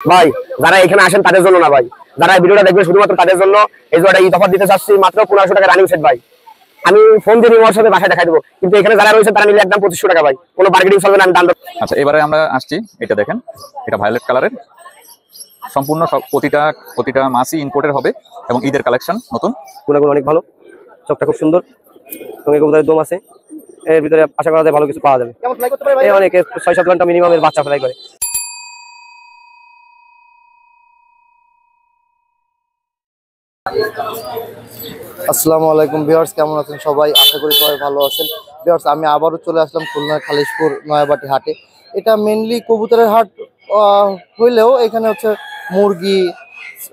ভাই যারা এখানে আসেন তাদের জন্য না ভাই, যারা ভিডিওটা দেখবে শুধুমাত্র তাদের জন্য এই জোড়াটা ঈদ অফার দিতে চাচ্ছি মাত্র 1500 টাকা রানিং সেট ভাই। আমি ফোন দিয়ে নিয়ে সাথে বাসায় দেখাই দেবো, কিন্তু এখানে যারা রয়েছে তারা নিলে একদম 2500 টাকা ভাই, কোনো বার্গেনিং চলবে না। আমি দাম। আচ্ছা, এবারে আমরা আসছি, এটা দেখেন, এটা ভায়োলেট কালারের, সম্পূর্ণ প্রতিটা মাছই ইম্পোর্টের হবে এবং ঈদের কালেকশন নতুন। গুণাগুণ অনেক ভালো, চোখটা খুব সুন্দর এবং কবুতরের দম আছে, এর ভিতরে আশা করা যায় ভালো কিছু পাওয়া যাবে। অনেক 6-7 ঘন্টা মিনিমাম এর বাচ্চা ফ্লাই করে। আসসালামু আলাইকুম ভিউয়ার্স, কেমন আছেন সবাই? আশা করি সবাই ভালো আছেন। ভিউয়ার্স, আমি আবারও চলে আসলাম খুলনার খালিশপুর নয়াবাটি হাটে। এটা মেইনলি কবুতরের হাট হইলেও এখানে হচ্ছে মুরগি,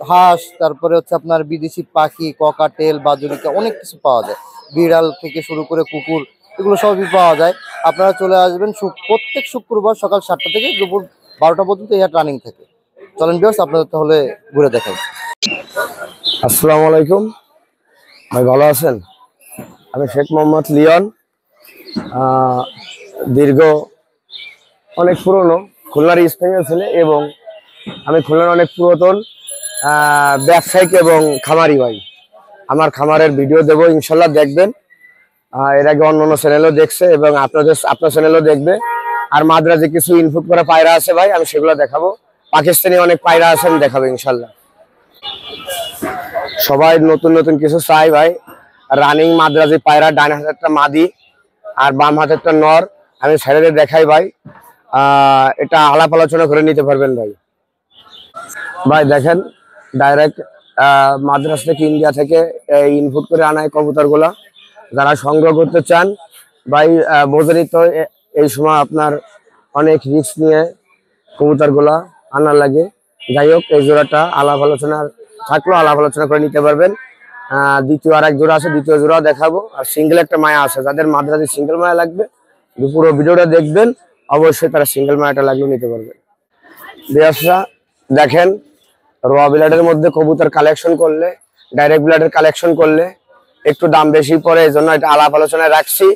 হাঁস, তারপরে হচ্ছে আপনার বিদেশি পাখি, ককাটেল, বাজুরিকা, অনেক কিছু পাওয়া যায়। বিড়াল থেকে শুরু করে কুকুর, এগুলো সবই পাওয়া যায়। আপনারা চলে আসবেন প্রত্যেক শুক্রবার সকাল 7টা থেকে দুপুর 12টা পর্যন্ত এই হাট রানিং থাকে। চলেন ভিউয়ার্স, আপনাদের তাহলে ঘুরে দেখাই। আসসালামু আলাইকুম ভাই, ভালো আছেন? আমি শেখ মোহাম্মদ লিয়ন, দীর্ঘ অনেক পুরনো খুলনার স্থানীয় ছেলে এবং আমি খুলনার অনেক পুরাতন ব্যবসায়িক এবং খামারি ভাই। আমার খামারের ভিডিও দেবো, ইনশাল্লাহ দেখবেন। এর আগে অন্য চ্যানেলও দেখছে এবং আপনার চ্যানেলও দেখবে। আর মাদ্রাজে কিছু ইনপুট করা পায়রা আছে ভাই, আমি সেগুলো দেখাবো। পাকিস্তানি অনেক পায়রা আছে, আমি দেখাবো ইনশাল্লাহ। সবাই নতুন নতুন কিছু চাই ভাই। রানিং মাদ্রাজি পায়রা, ডান হাতেরটা মাদি আর বাম হাতেরটা নর, আমি ছেড়ে দেখাই ভাই। এটা আলাপ আলোচনা করে নিতে পারবেন ভাই। ভাই দেখেন, ডাইরেক্ট মাদ্রাজ থেকে, ইন্ডিয়া থেকে ইনপুট করে আনায় কবুতর গুলা। যারা সংগ্রহ করতে চান ভাই, বোঝেনই তো এই সময় আপনার অনেক রিস্ক নিয়ে কবুতর গুলা আনা লাগে। যাই হোক, এই জোড়াটা আলাপ আলোচনা থাকলো, আলাপ আলোচনা করে নিতে পারবেন। দ্বিতীয় আর এক জোড়া আছে, দ্বিতীয় জোড়াও দেখাবো। আর সিঙ্গেল একটা মায়া আছে, যাদের মাদ্রাজি সিঙ্গেল মায়া লাগবে পুরো ভিডিওটা দেখবেন, অবশ্যই তারা সিঙ্গেল মায়াটা লাগলেও নিতে পারবেন। ব্যবসা দেখেন, র ব্লাডের মধ্যে কবুতর কালেকশন করলে, ডাইরেক্ট ব্লাডের কালেকশন করলে একটু দাম বেশি পড়ে, এই জন্য এটা আলাপ আলোচনায় রাখছি।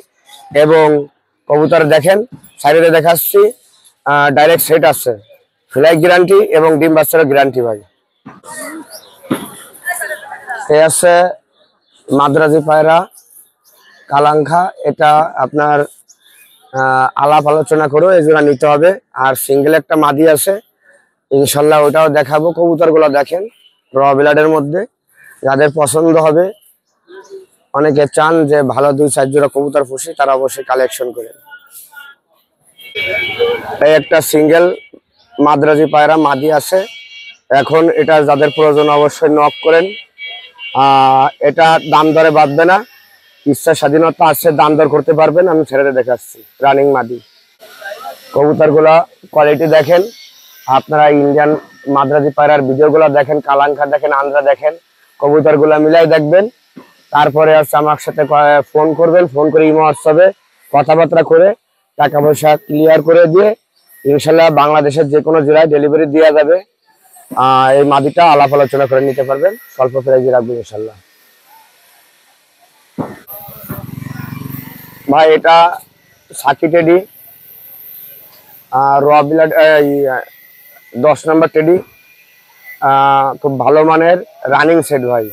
এবং কবুতর দেখেন, সাইডে দেখাচ্ছি, ডাইরেক্ট সেট আছে, ফ্লাই গ্যারান্টি এবং ডিম বাচ্চার গ্যারান্টি ভাই। এই আছে মাদ্রাজি পায়রা কালাঙ্খা, এটা আপনার আলাপ আলোচনা করে এই জোড়া নিতে হবে। আর সিঙ্গেল একটা মাদি আছে, ইনশাল্লাহ ওটাও দেখাবো। কবুতর গুলো দেখেন, র ব্লাডের মধ্যে, যাদের পছন্দ হবে, অনেকে চান যে ভালো 2-4 জোড়া কবুতর পুষি, তারা অবশ্যই কালেকশন করেন। এই একটা সিঙ্গেল মাদ্রাজি পায়রা মাদি আছে, এখন এটা যাদের প্রয়োজন অবশ্যই নক করেন। এটা দাম দরে বাঁধবে না, ইচ্ছা স্বাধীনতা আছে, দাম দর করতে পারবেন। আমি ছেড়ে দেখাচ্ছি রানিং মাদি। কবুতর গুলা কোয়ালিটি দেখেন, আপনারা ইন্ডিয়ান মাদ্রাজি পায়রার ভিডিও গুলা দেখেন, কালাঙ্কা দেখেন, আন্দ্রা দেখেন, কবুতর গুলা মিলাই দেখবেন। তারপরে হচ্ছে আমার সাথে ফোন করবেন, ফোন করে ইমো হোয়াটসঅ্যাপে কথাবার্তা করে টাকা পয়সা ক্লিয়ার করে দিয়ে ইনশাল্লাহ বাংলাদেশের যে কোনো জেলায় ডেলিভারি দেওয়া যাবে। এই মাদিটা আলাপ আলোচনা করে নিতে পারবেন, স্বল্প প্রাইজে রাখবো ইনশাল্লাহ ভাই। এটা সাকি টেডি, র ব্লাড 10 নম্বর টেডি, খুব ভালো মানের রানিং সেট ভাই।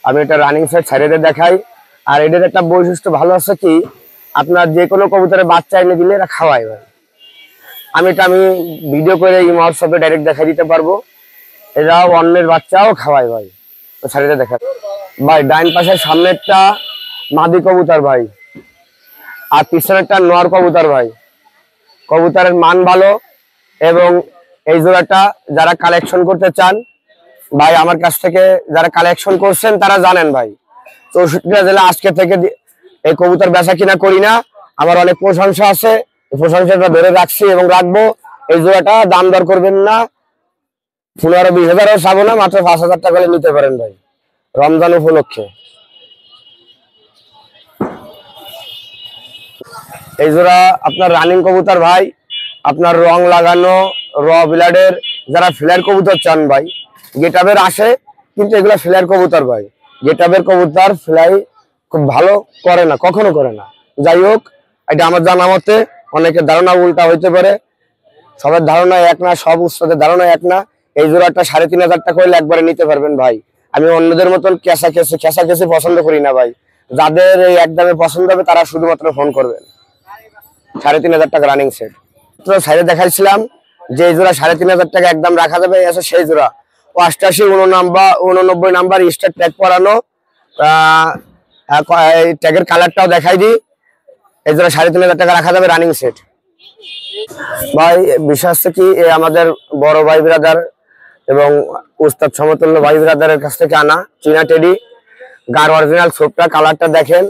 আমি এটা রানিং সেট সাইডে দেখাই। আর এটার একটা বৈশিষ্ট্য ভালো আছে কি, আপনার যে কোনো কবুতরের বাচ্চা এনে দিলে এরা খাওয়ায় ভাই। আমি ভিডিও করে ইমো হোয়াটসঅ্যাপে ডাইরেক্ট দেখাই দিতে পারবো। এরাও অন্যের বাচ্চাও খাওয়ায় ভাই, সাইডে দেখা ভাই। ডাইন পাশের সামনেরটা মাদি কবুতর ভাই, আর পিছনেরটা নর কবুতর ভাই। কবুতরের মান ভালো এবং এই জোড়াটা যারা কালেকশন করতে চান ভাই, আমার কাছ থেকে যারা কালেকশন করছেন তারা জানেন ভাই, 64টা জেলা আজকে থেকে এই কবুতর বেচা কিনা করি না। আমার অনেক প্রশংসা আছে, প্রশংসাটা ধরে রাখছি এবং রাখবো। এই জোড়াটা দাম দর করবেন না, 15-20 হাজারও চাবো না, মাত্র 5,000 টাকা নিতে পারেন ভাই, রমজান উপলক্ষে। এই জোড়া আপনার রানিং কবুতর ভাই, আপনার রং লাগানো র ব্লাডের যারা ফ্লেয়ার কবুতর চান ভাই, গেটআপের আসে, কিন্তু এগুলো ফ্লেয়ার কবুতর ভাই। গেটআপের কবুতর ফ্লাই খুব ভালো করে না, কখনো করে না। যাই হোক, এটা আমার জানা মতে, অনেকের ধারণা উল্টা হইতে পারে। সবার ধারণা এক না, সব উস্তাদের ধারণা এক না। এই জোড়াটা 3,500 টাকা হলে একবারে নিতে পারবেন ভাই। আমি অন্যদের মতন কেঁচা পছন্দ করি না ভাই। যাদের এই একদমে পছন্দ হবে তারা শুধুমাত্র ফোন করবেন। 3,500 টাকা রানিং সেট। তো সাইডে দেখাইছিলাম যে এই জোড়া 3,500 টাকা একদম রাখা যাবে, আছে সেই জোড়া 88 89 নাম্বার স্টার ট্যাগ করানো। এই ট্যাগের কালারটাও দেখাই দিই। এই জোড়া 3,500 টাকা রাখা যাবে রানিং সেট। ভাই বিষয় হচ্ছে কি, আমাদের বড় ভাই ব্রাদার এবং উস্তাদ সমতুল্য ভাই ব্রাদারের কাছ থেকে আনা চীনা টেডি। গার অরিজিনাল ছোপটা কালারটা দেখেন।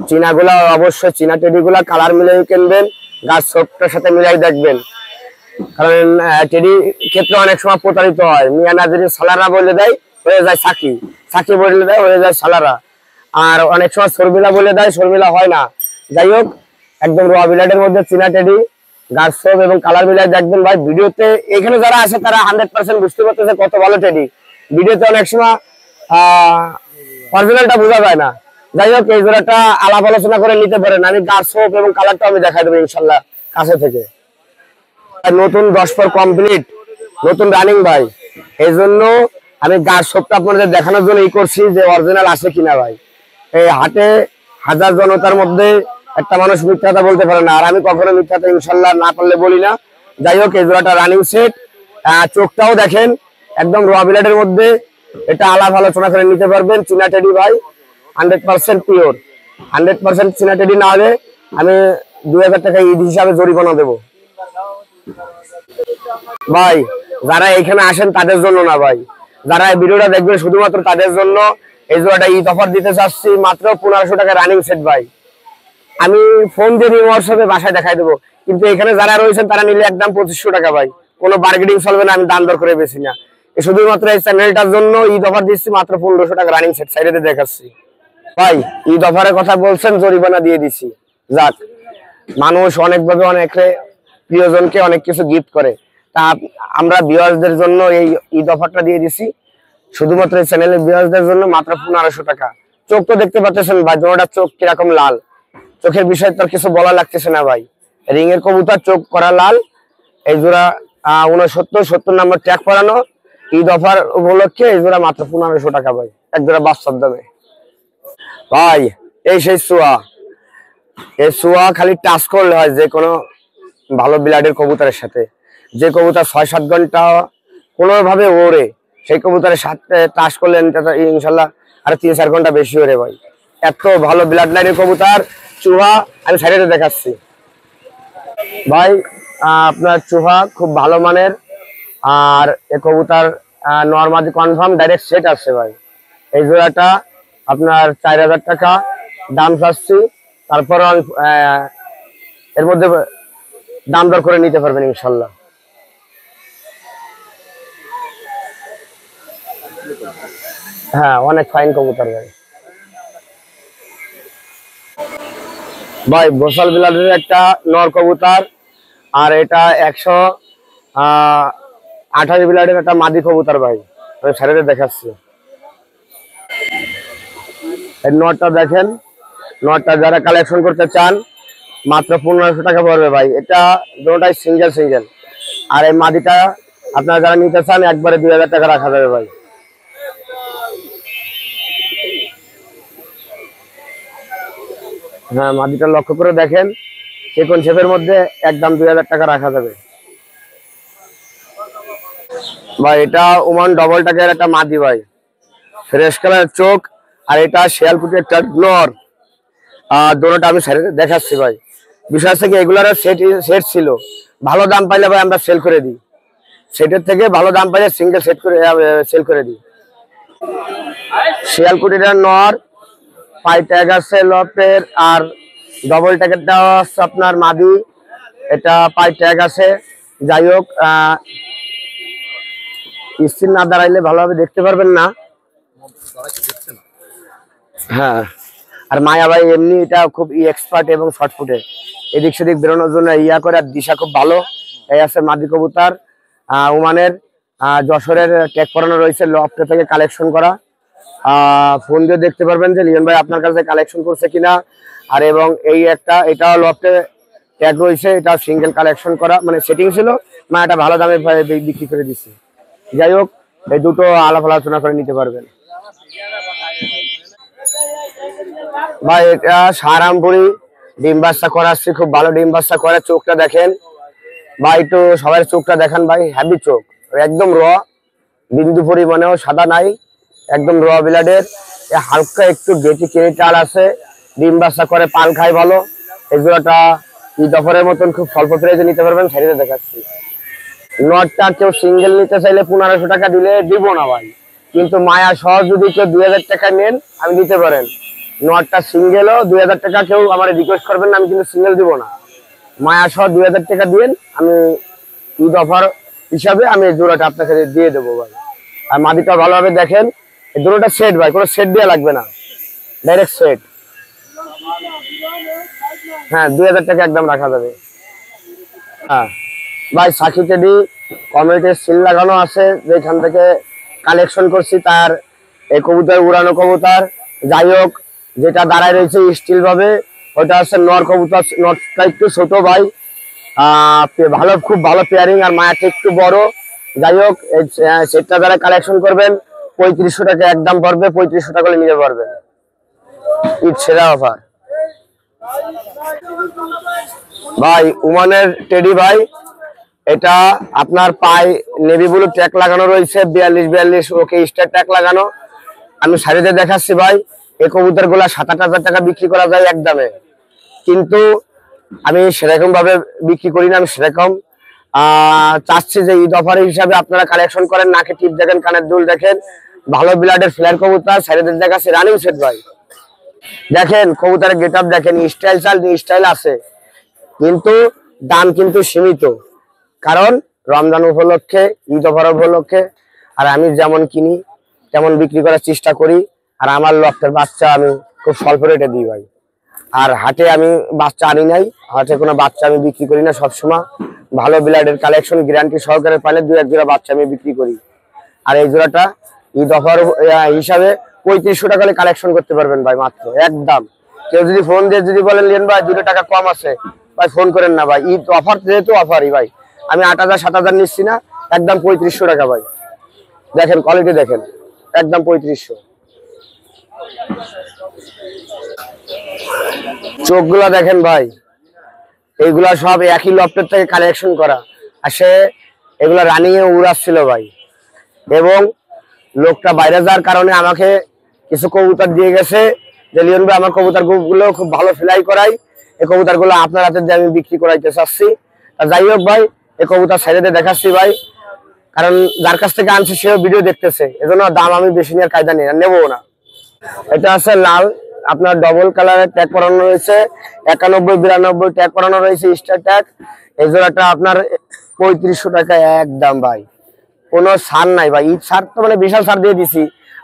চীনা গুলা অবশ্যই চীনা টেডি গুলা কালার মিলাই কিনবেন, গার ছোপটার সাথে মিলাই দেখবেন। কারণ টেডি ক্ষেত্রে অনেক সময় প্রতারিত হয়। মিয়া নাজিরি সালারা বলে দেয়, হয়ে যায় সাকি, সাকি বলে দেয়, হয়ে যায় সালারা। আর অনেক সময় শর্মিলা বলে দেয়, শর্মিলা হয় না। যাই হোক, একদম র বিলাডের মধ্যে চীনা টেডি গার ছোপ এবং কালার মিলাই দেখবেন ভাই। ভিডিওতে এখানে যারা আছে তারা 100% বুঝতে পারতেছে কত ভালো টেডি। ভিডিওতে অনেক সময় অরিজিনালটা বোঝা যায় না। যাই হোক, এই জোড়াটা আলাপ আলোচনা করে নিতে পারেন। আমি গার ছোপ এবং কালারটা আমি দেখাই দেবো ইনশাল্লাহ কাছে থেকে। নতুন 10 পর কমপ্লিট, নতুন রানিং ভাই। এই জন্য আমি গার ছোপটা আপনাদের দেখানোর জন্য করছি যে অরিজিনাল আছে কিনা ভাই। এই হাটে হাজার জনতার মধ্যে একটা মানুষ মিথ্যা কথা বলতে পারে না, আর আমি কখনো মিথ্যা কথা ইনশাল্লাহ না পারলে বলি না। যাই হোক, এই জোড়াটা রানিং সেট। চোখটাও দেখেন একদম র বিলাডের মধ্যে। এটা আলাপ আলোচনা করে নিতে পারবেন। চীনা টেডি ভাই 100% পিওর। 100% চীনা টেডি না হলে আমি 2,000 টাকা ঈদ হিসাবে জরিমানা দেবো ভাই। যারা এখানে আসেন তাদের জন্য না ভাই, যারা এই ভিডিওটা দেখবেন শুধুমাত্র তাদের জন্য এই জোড়াটা ঈদ অফার দিতে চাচ্ছি মাত্র 1,500 টাকা রানিং সেট ভাই। আমি ফোন দিয়ে হোয়াটসঅ্যাপে বাসায় দেখাই দেবো, কিন্তু এখানে যারা রয়েছেন তারা নিলে একদম 2,500 টাকা ভাই। কোনো বার্গেনিং চলবে না, আমি দাম দর করে বেশি না। শুধুমাত্র এই চ্যানেলটার জন্য ঈদ অফার দিচ্ছি মাত্র 1,500 টাকা রানিং সেট সাইডে দেখাচ্ছি ভাই। ঈদ অফারের কথা বলছেন, জরিমানা দিয়ে দিছি। যাক, মানুষ অনেকভাবে অনেক প্রিয়জনকে অনেক কিছু গিফট করে, তা আমরা ভিউয়ারদের জন্য এই ঈদ অফারটা দিয়ে দিছি শুধুমাত্র এই চ্যানেলের ভিউয়ারদের জন্য মাত্র 1,500 টাকা। চোখ তো দেখতে পাচ্ছেন ভাই, জোড়াটা চোখ কিরকম লাল। চোখের বিষয়ে তো কিছু বলা লাগতেছে না ভাই। রিং এর কবুতর, চোখ করা লাল। এই জোড়া 69 নাম্বার ট্যাগ করানো। ঈদ অফার উপলক্ষে এই জোড়া মাত্র 1,500 টাকা ভাই, এক জোড়া বাচ্চার দামে ভাই। এই সেই সোয়া, এই সোয়া খালি টাচ করলে হয় যে কোনো ভালো ব্লাডের কবুতরের সাথে। যে কবুতর 6-7 ঘন্টা কোনোভাবে ওড়ে, সেই কবুতরের সাথে টাচ করলে ইনশাল্লাহ আর 3-4 ঘন্টা বেশি ওড়ে ভাই। এত ভালো ব্লাড লাইনের কবুতর চুহা আমি সাইডে দেখাচ্ছি ভাই। আপনার চুহা খুব ভালো মানের, আর এ কবুতর নরমালি কনফার্ম ডাইরেক্ট সেট আসছে ভাই। এই জোড়াটা আপনার 4,000 টাকা দাম চাচ্ছি। তারপর এর মধ্যে দাম দর করে নিতে পারবেন ইনশাল্লাহ। হ্যাঁ, অনেক ফাইন কবুতর ভাই। ভাই বসাল বিলালের একটা নর কবুতর, আর এটা 128 বিলালের একটা মাদি কবুতর ভাই। আমি সাইডে দেখাচ্ছি। এই নটটা দেখেন, নটটা যারা কালেকশন করতে চান মাত্র 1,500 টাকা পড়বে ভাই। এটা দুটোটাই সিঙ্গেল। আর এই মাদিটা আপনারা যারা নিতে চান একবারে 2,000 টাকা রাখা যাবে ভাই। হ্যাঁ, মাদিটা লক্ষ্য করে দেখেন, চিকন শেপের মধ্যে একদম 2,000 টাকা রাখা যাবে ভাই। এটা ওমান ডবল টাকার একটা মাদি ভাই, ফ্রেশ কালার চোখ। আর এটা শিয়ালকুটি একটা নর। দুটোটা আমি দেখাচ্ছি ভাই। বিষয় হচ্ছে কি, এগুলার সেট ছিল, ভালো দাম পাইলে ভাই আমরা সেল করে দিই। সেটের থেকে ভালো দাম পাইলে সিঙ্গেল সেট করে সেল করে দিই। শিয়ালকুটিটার নর, পাই ট্যাগ আছে লপের, আর ডবল ট্যাগেরটা হচ্ছে আপনার মাদি। এটা পাই ট্যাগ আছে। যাই হোক, স্ক্রিন না দাঁড়াইলে ভালোভাবে দেখতে পারবেন না। হ্যাঁ, আর মায়া ভাই এমনি এটা খুব এক্সপার্ট এবং শর্টফুটে, এদিক সেদিক বেরোনোর জন্য করে, আর দিশা খুব ভালো। এই আছে মাদি কবুতর, ওমানের যশোরের ট্যাগ করানো রয়েছে, লফটে থেকে কালেকশন করা। ফোন দিয়ে দেখতে পারবেন যে লিয়ন ভাই আপনার কাছে কালেকশন করছে কিনা। আর এবং এই একটা, এটাও লফটে ট্যাগ রয়েছে, এটা সিঙ্গেল কালেকশন করা, মানে সেটিং ছিল, এটা ভালো দামে বিক্রি করে দিচ্ছে। যাই হোক, এই দুটো আলাপ আলোচনা করে নিতে পারবেন ভাই। এটা সারামপুরি ডিম বাচ্চা করাচ্ছি, খুব ভালো ডিম বাচ্চা করে। চোখটা দেখেন ভাই, একটু সবার চোখটা দেখান ভাই, হ্যাভি চোখ, একদম র, বিন্দু পরিমাণেও সাদা নাই, একদম র ব্লাডের। হালকা একটু গেটি কেরিটাল আছে, ডিম বাচ্চা করে, পাল খায় ভালো। এই জোড়াটা ঈদ অফারের মতন খুব স্বল্প প্রাইসে নিতে পারবেন, সাইডে দেখাচ্ছি। নটটা কেউ সিঙ্গেল নিতে চাইলে 1500 টাকা দিলে দিব না ভাই, কিন্তু মায়া সহ যদি কেউ 2000 টাকা নেন আমি দিতে পারেন। নটটা সিঙ্গেলও 2000 টাকা কেউ আমার রিকোয়েস্ট করবেন না, আমি কিন্তু সিঙ্গেল দিব না। মায়া সহ 2000 টাকা দিন, আমি ঈদ অফার হিসাবে আমি এই জোড়াটা আপনাকে দিয়ে দেবো ভাই। আর মাদিটা ভালোভাবে দেখেন, এই জোড়াটা সেট ভাই, কোনো সেট দেওয়া লাগবে না, ডাইরেক্ট সেট। হ্যাঁ, 2000 টাকা একদম রাখা যাবে। হ্যাঁ ভাই, সাকি টেডি কমিটির সিল লাগানো আছে, যেখান থেকে কালেকশন করছি তার এই কবুতর, উড়ানো কবুতর। যাই হোক, যেটা দাঁড়ায় রয়েছে স্টিল ভাবে, ওটা হচ্ছে নর কবুতর। নরটা একটু ছোট ভাই, ভালো, খুব ভালো পেয়ারিং, আর মায়াটা একটু বড়। যাই হোক, সেটটা যারা কালেকশন করবেন 3500 টাকা একদম পড়বে, 3500 টাকা নিতে পারবেন, ঈদ সেরা অফার ভাই। উমানের টেডি ভাই, এটা আপনার পায়ে নেভি ব্লু ট্যাগ লাগানো রয়েছে, 42 ওকে স্টার ট্যাগ লাগানো। আমি শাড়িতে দেখাচ্ছি ভাই, এই কবুতর গুলা 7-8 হাজার টাকা বিক্রি করা যায় একদমে, কিন্তু আমি সেরকম ভাবে বিক্রি করি না। আমি সেরকম চাচ্ছি যে ঈদ অফার হিসাবে আপনারা কালেকশন করেন। নাকে টিপ দেখেন, কানের দুল দেখেন, ভালো ব্লাডের ফ্লেয়ার কবুতর। শাড়িতে দেখাচ্ছি রানিং সেট ভাই, দেখেন কবুতরের গেট আপ দেখেন, স্টাইল স্টাইল আছে, কিন্তু দাম কিন্তু সীমিত, কারণ রমজান উপলক্ষে, ঈদ অফার উপলক্ষে। আর আমি যেমন কিনি তেমন বিক্রি করার চেষ্টা করি, আর আমার লক্ষ্যের বাচ্চা আমি খুব স্বল্প রেটে দিই ভাই। আর হাটে আমি বাচ্চা আনি নাই, হাটে কোনো বাচ্চা আমি বিক্রি করি না। সবসময় ভালো ব্লাডের কালেকশন গ্যারান্টি সহকারে পাইলে 2-1 জোড়া বাচ্চা আমি বিক্রি করি। আর এই জোড়াটা ঈদ অফার হিসাবে 3500 টাকা কালেকশন করতে পারবেন ভাই, মাত্র একদম। কেউ যদি ফোন দিয়ে যদি বলেন লেন ভাই 2 টাকা কম আছে, ভাই ফোন করেন না ভাই, ঈদ অফার যেহেতু অফারই ভাই, আমি 8000-7000 নিচ্ছি না, একদম 3500 টাকা ভাই। দেখেন কোয়ালিটি দেখেন, একদম 3500। চোখগুলা দেখেন ভাই, এইগুলা সব একই লফটের থেকে কালেকশন করা, আসে এগুলা রানিং এ উড়াচ্ছিল ভাই। এবং লোকটা বাইরে যাওয়ার কারণে আমাকে কিছু কবুতর দিয়ে গেছে, যে লিওন ভাই আমার কবুতর গুলো খুব ভালো ফ্লাই করাই, এই কবুতর গুলো আপনার হাতে দিয়ে আমি বিক্রি করাইতে চাচ্ছি। যাই হোক ভাই, এই কবুতর সাইডে দেখাচ্ছি ভাই, কারণ যার কাছ থেকে আনছি সেও ভিডিও দেখতেছে, এজন্য দাম আমি বেশি নেওয়ার কায়দা নেবো না। এটা আছে লাল, আপনার ডবল কালারের ট্যাগ পরানো রয়েছে, 91-92 ট্যাগ পরানো রয়েছে, স্টার ট্যাগ। এই জোড়াটা আপনার 3500 টাকা একদম ভাই, কোনো ছাড় নাই ভাই। ঈদ ছাড় তো মানে বিশাল ছাড় দিয়ে দিছি,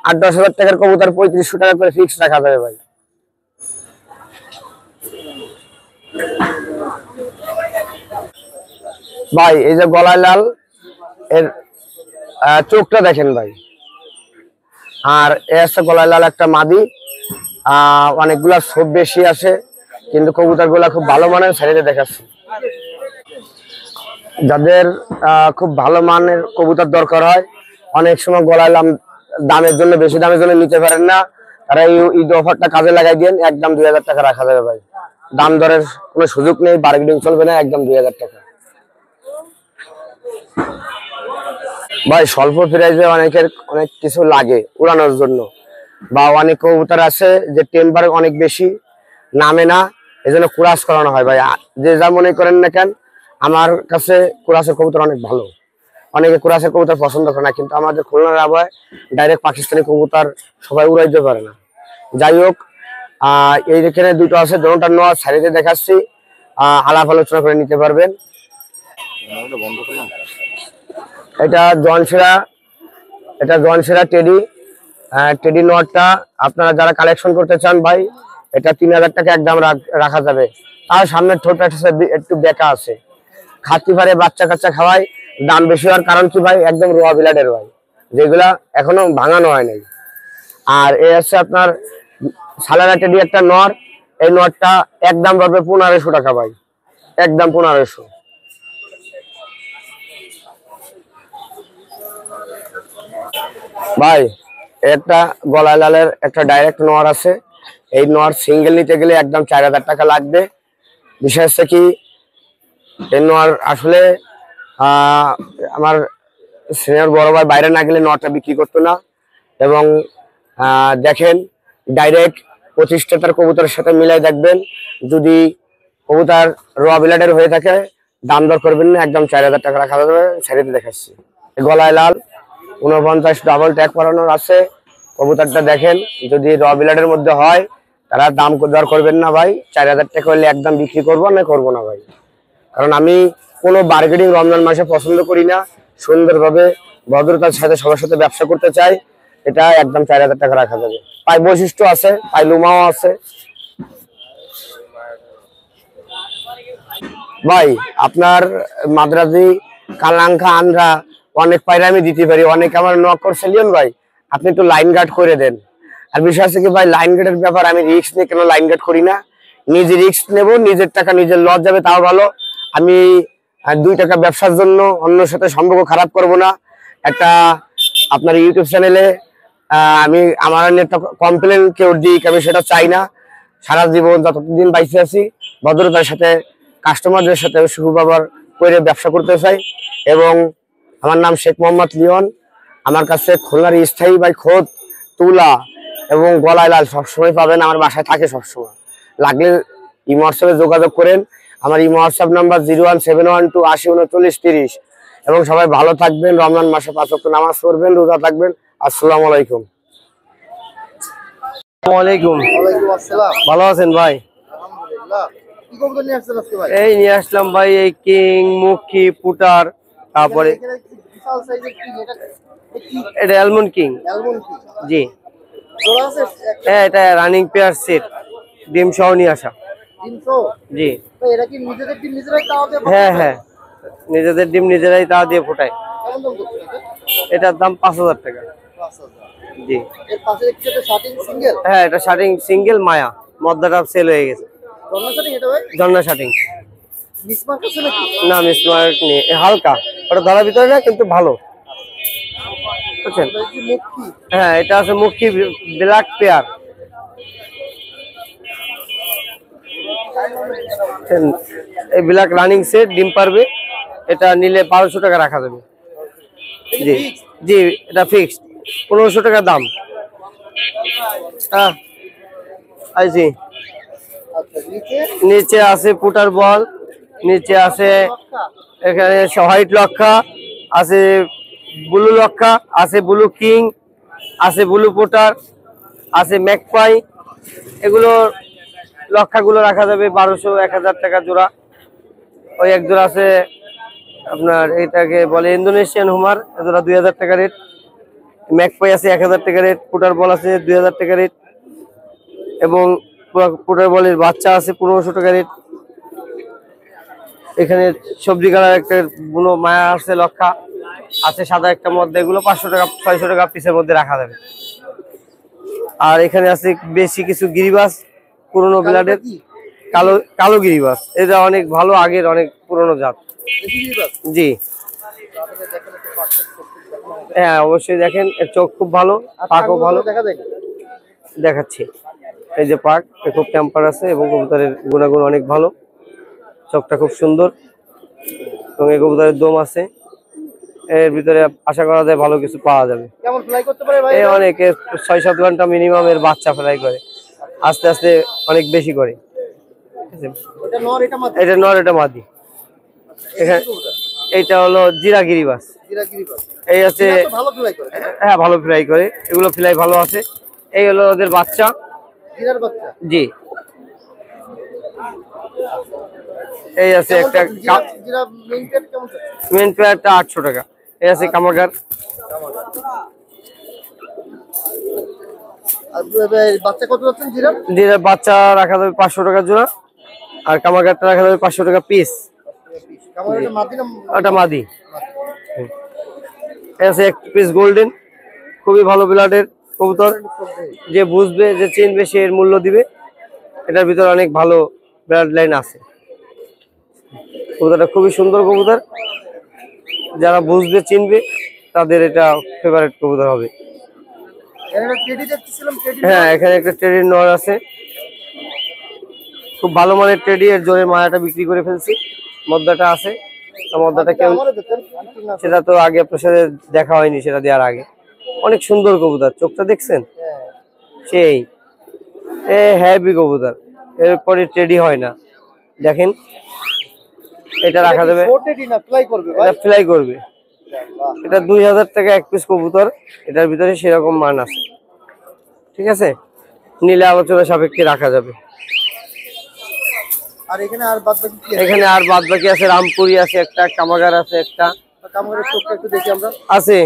8-10 হাজার টাকার কবুতর 3500 টাকা করে ফিক্স রাখা যাবে ভাই। ভাই এই যে গলায় লাল, এর চোখটা দেখেন ভাই। আর এ আছে গলায় লাল একটা মাদি, অনেকগুলা সব বেশি আছে, কিন্তু কবুতর গুলা খুব ভালো মানের, সাইডে দেখাচ্ছি। যাদের খুব ভালো মানের কবুতর দরকার হয়, অনেক সময় গলায় দামের জন্য, বেশি দামের জন্য নিতে পারেন না, তারা এই ঈদ অফারটা কাজে লাগাই দেন, একদম 2000 টাকা রাখা যাবে ভাই। দাম দরের কোনো সুযোগ নেই, বার্গেনিং চলবে না, একদম 2000 টাকা ভাই। স্বল্প প্রাইসে অনেকের অনেক কিছু লাগে উড়ানোর জন্য, বা অনেক কবুতর আছে যে টেম্পার অনেক বেশি, নামে না, এই জন্য কুরাস করানো হয় ভাই। যে যা মনে করেন না কেন, আমার কাছে কুরাসের কবুতর অনেক ভালো। অনেকে কুরাসের কবুতর পছন্দ করে না, কিন্তু আমাদের খুলনার আবহাওয়ায় ডাইরেক্ট পাকিস্তানি কবুতর সবাই উড়াইতে পারে না। যাই হোক, এই এখানে দুটো আছে, দুটোটা নোয়া সাইডে দেখাচ্ছি, আলাপ আলোচনা করে নিতে পারবেন। এটা জনসেরা টেডি, টেডি নোয়ারটা আপনারা যারা কালেকশন করতে চান ভাই, এটা 3000 টাকা একদম রাখা যাবে। তার সামনের ঠোঁটটা একটু বেঁকা আছে, খাতি পারে, বাচ্চা কাচ্চা খাওয়ায়, দাম বেশি হওয়ার কারণ কি ভাই, একদম রোয়া বিলাডের ভাই, যেগুলা এখনো ভাঙানো হয় নাই। আর এ আছে আপনার সালারা টেডি একটা নর, এই নরটা একদম পড়বে 1500 টাকা ভাই, একদম 1500। ভাই একটা গলায় লালের একটা ডাইরেক্ট নর আছে, এই নর সিঙ্গেল নিতে গেলে একদম 4000 টাকা লাগবে। বিশেষ কি এই নর আসলে আমার সিনিয়র বড় ভাই বাইরে না গেলে নরটা বিক্রি করতো না। এবং দেখেন ডাইরেক্ট প্রতিষ্ঠাতার কবুতরের সাথে মিলাই দেখবেন, যদি কবুতর র বিলাডের হয়ে থাকে দাম দর করবেন না, একদম 4000 টাকা রাখা যাবে। ছেড়ে দেখাচ্ছি, গলায় লাল 49 ডাবল ট্যাগ করানোর আছে। কবুতরটা দেখেন, যদি র বিলাডের মধ্যে হয় তারা দাম দর করবেন না ভাই, 4000 টাকা হলে একদম বিক্রি করবো না, করবো না ভাই। কারণ আমি কোনো বার্গেনিং রমজান মাসে পছন্দ করি না, সুন্দরভাবে ভদ্রতার সাথে সবার সাথে ব্যবসা করতে চাই। এটা একদম 4000 টাকা রাখা যাবে। পাই বৈশিষ্ট্য আছে, পাই লুমাও আছে। ভাই আপনার মাদ্রাজি কালাঙ্কা আনরা অনেক পায়রা আমি দিতে পারি, অনেক আমার নক করছে লিওন ভাই আপনি একটু লাইন গার্ড করে দেন। আর বিষয় আছে কি ভাই, লাইন গার্ডের ব্যাপার আমি রিস্ক নিয়ে কেন লাইন গার্ড করি না, নিজে রিস্ক নেব, নিজের টাকা নিজের লস যাবে তাও ভালো। আমি 2 টাকা ব্যবসার জন্য অন্যের সাথে সম্পর্ক খারাপ করব না। একটা আপনার ইউটিউব চ্যানেলে আমি আমার একটা কমপ্লেন কেউ দিক, আমি সেটা চাই না। সারা জীবন যতদিন বাইসে আছি ভদ্রতার সাথে কাস্টমারদের সাথে সুব্যবহার করে ব্যবসা করতে চাই। এবং আমার নাম শেখ মোহাম্মদ লিওন। আমার কাছে খুলনার স্থায়ী ভাই খোদ তুলা এবং গলায় লাল সবসময় পাবেন, আমার বাসায় থাকে সবসময়। লাগলে ইমো হোয়াটসঅ্যাপে যোগাযোগ করেন। আমার ইমো হোয়াটসঅ্যাপ নাম্বার 01712 80 39 30। এবং সবাই ভালো থাকবেন, রমজান মাসে 5 ওয়াক্ত নামাজ পড়বেন, রোজা থাকবেন। আসসালামু আলাইকুম। ওয়ালাইকুম আসসালাম। ভালো আছেন ভাই? আলহামদুলিল্লাহ। কি কবুতর নিয়ে আসছেন আজকে ভাই? এই নিয়ে আসলাম ভাই এই কিং, মুখী, পুটার, তারপরে এখানে বিশাল সাইজের কি এটা? কি এটা অ্যালমন্ড কিং। অ্যালমন্ড কি? জি জোড়া আছে? হ্যাঁ, এটা রানিং পেয়ার সেট, ডিম সহ নিয়ে আসা। 300। জি তো এরা কি নিজেদের ডিম নিজেরাই তাও দিয়ে হ্যাঁ হ্যাঁ, নিজেদের ডিম নিজেরাই তা দিয়ে ফোটায়। কেমন দাম করছেন এটা? এটার দাম 5000 টাকা। 5000। জি এর পাশে দেখছি এটা শার্টিং সিঙ্গেল। হ্যাঁ, এটা শার্টিং সিঙ্গেল মায়া, মদ্দাটা সেল হয়ে গেছে। জন্ম শার্টিং এটা ভাই? জন্না শার্টিং মিসমার্ক আছে নাকি? না, মিসমার্ক নেই, হালকা, ওটা ধরার ভিতরে না কিন্তু ভালো, বুঝছেন? এটা কি মুখ কি? হ্যাঁ, এটা আছে মুখী ব্ল্যাক পেয়ার। এই ব্ল্যাক রানিং সেট ডিম পারবে, এটা নিলে 1200 টাকা রাখা যাবে। জি জি, এটা ফিক্সড 1500 টাকা দাম। হ্যাঁ আইছি। আচ্ছা নিচে নিচে আছে পুটার বল, নিচে আছে এখানে হোয়াইট লক্ষা আছে, ব্লু লক্ষা আছে, ব্লু কিং আছে, ব্লু পুটার আছে, ম্যাকপাই। এগুলো লক্ষাগুলো রাখা যাবে 1200 1000 টাকা জোড়া। ওই এক জোড়া আছে আপনার, এটাকে বলে ইন্দোনেশিয়ান হুমার, জোড়া 2000 টাকা রেট। ম্যাকপাই আছে 1000 টাকা রেট, পুটার বল আছে 2000 টাকা রেট, এবং পুটার বলের বাচ্চা আছে 1500 টাকা রেট। এখানে সবজি কালার একটা বুনো মায়া আছে, লক্ষা আছে, সাদা একটা মধ্যে, এগুলো 500 টাকা 600 টাকা পিসের মধ্যে রাখা যাবে। আর এখানে আছে বেশি কিছু গিরিবাস, পুরোনো ব্লাডের কালো কালো গিরিবাস, এটা অনেক ভালো, আগের অনেক পুরোনো জাত। দেখি দিবা। জি আপনাদের দেখেন একটু পার্সেন্ট করতে দেখেন। হ্যাঁ, অবশ্যই দেখেন, এর চোখ খুব ভালো, পাকও ভালো। দেখা যায়। দেখাচ্ছি, এই যে পাক, খুব টেম্পার আছে এবং কবুতরের গুণাগুণ অনেক ভালো, চোখটা খুব সুন্দর, এবং এই কবুতরের দম আছে। এর ভিতরে আশা করা যায় ভালো কিছু পাওয়া যাবে। কেমন ফ্লাই করতে পারে ভাই? এই অনেক 6-7 ঘন্টা মিনিমাম এর বাচ্চা ফ্লাই করে, আস্তে আস্তে অনেক বেশি করে। এটা নর এটা মাদি। এটা নর, এটা মাদি। এখানে এইটা হলো জিরা গিরিবাস। জিরাগিরি পাস। এই আছে, এটা তো ভালো ফ্লাই করে। হ্যাঁ ভালো ফ্লাই করে, এগুলো ফ্লাই ভালো আছে। এই হলো ওদের বাচ্চা। জিরার বাচ্চা। জি, এই আছে একটা জিরা মেইন পেট কেমন আছে? মেন পেয়ারটা 800 টাকা। এই আছে কামাগার, আর বাচ্চা কত যাচ্ছেন জিরার? যেটা বাচ্চা রাখা যাবে 500 টাকা জোড়া, আর কামাগারটা রাখা যাবে 500 টাকা পিস। কেমন এটা মাদি না? ওটা মাদি। এই আছে এক পিস গোল্ডেন, খুবই ভালো ব্লাডের কবুতর, যে বুঝবে যে চিনবে সে এর মূল্য দিবে। এটার ভিতরে অনেক ভালো ব্লাড লাইন আছে। কবুতরটা খুবই সুন্দর কবুতর, যারা বুঝবে চিনবে তাদের এটা ফেভারিট কবুতর হবে। হ্যাঁ, এখানে একটা টেডির নর আছে, খুব ভালো মানের টেডি। এর জোরে মায়াটা বিক্রি করে ফেলছি, মদ্দাটা আছে। মদ্দাটা কেউ, সেটা তো আগে আপনার সাথে দেখা হয়নি, সেটা দেওয়ার আগে। অনেক সুন্দর কবুতর, চোখটা দেখছেন সেই হ্যাভি কবুতর, এরপরে টেডি হয় না। দেখেন এটা রাখা যাবে, ফ্লাই করবে। এটা 2000 টাকা এক পিস কবুতর, এটার ভিতরে সেরকম মান আছে। ঠিক আছে, নিলে আলোচনা সাপেক্ষে রাখা যাবে। আর এখানে আর বাদ বাকি কি এখানে আর বাদ বাকি আছে, রামপুরি আছে একটা, কামাগার আছে একটা। কামড়ের চোখটা একটু দেখি আমরা। আছে